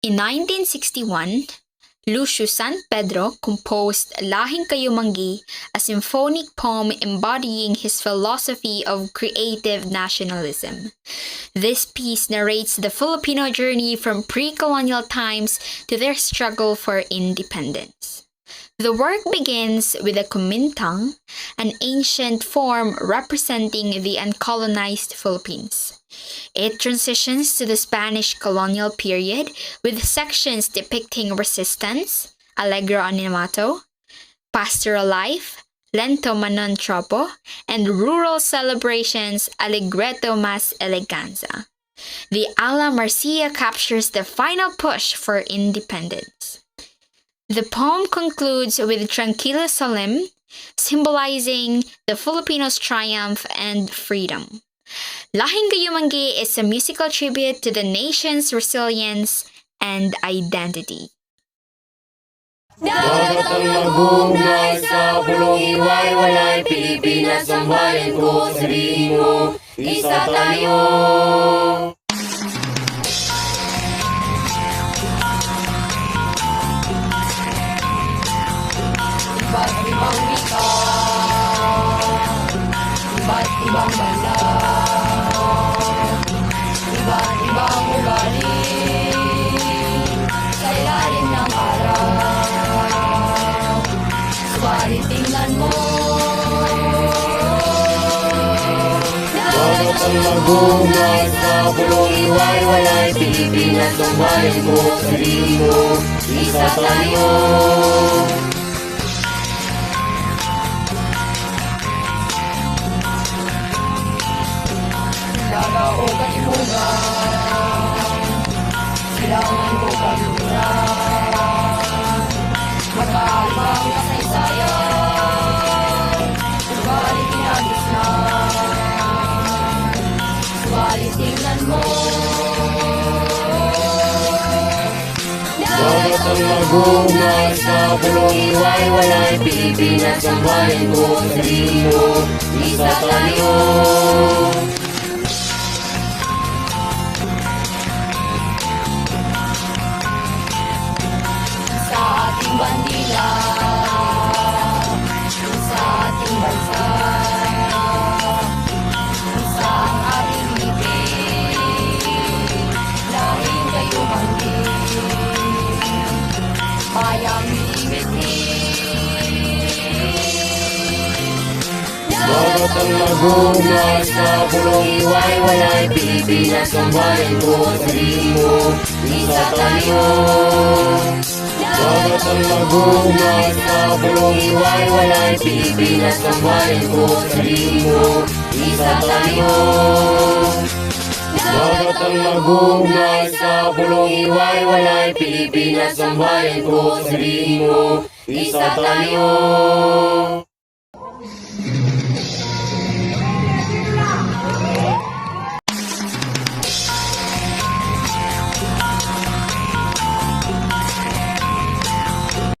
In 1961, Lucio San Pedro composed Lahing Kayumanggi, a symphonic poem embodying his philosophy of creative nationalism. This piece narrates the Filipino journey from pre-colonial times to their struggle for independence. The work begins with a kumintang, an ancient form representing the uncolonized Philippines. It transitions to the Spanish colonial period with sections depicting resistance, Allegro Animato, pastoral life, Lento Manon Tropo, and rural celebrations, Allegretto Mas Eleganza. The Ala Marcia captures the final push for independence. The poem concludes with Tranquilo Solemn, symbolizing the Filipinos' triumph and freedom. Lahing Kayumanggi is a musical tribute to the nation's resilience and identity. Dagat ang nagbunga sa pulong iwaiwalay, Pilipinas ang bayan ko, sabihin mo, isa tayo. Iba't ibang wika, iba't ibang bansa, iba't ibang ugali, sa ilalim ng araw. Subalit tingnan mo, dagat ang nagbunga sa pulong iwaiwalay, Pilipinas ang bayan ko, sabihin mo, isa tayo. Lalaw katimugan, silangan ko kaluran, magkaibang kasaysayan, subalit inagis na, subalit tingnan mo. Dagat ang nagbunga sa pulong iwaiwalay, Pilipinas ang bayan ko, sabihin mo, isa tayo. Bandila sa ating bansa, sa ang ating ibig, lahing kayumanggi, bayang ibigin. Dagat ang nagbunga sa pulong iwaiwalay, Pilipinas ang bayan ko, sabihin mo, isa tayo. Dagat ang nagbunga sa pulong iwaiwalay, Pilipinas ang bayan ko, sabihin mo, isa tayo. Dagat ang nagbunga sa pulong iwaiwalay, Pilipinas ang bayan ko, sabihin mo, isa tayo.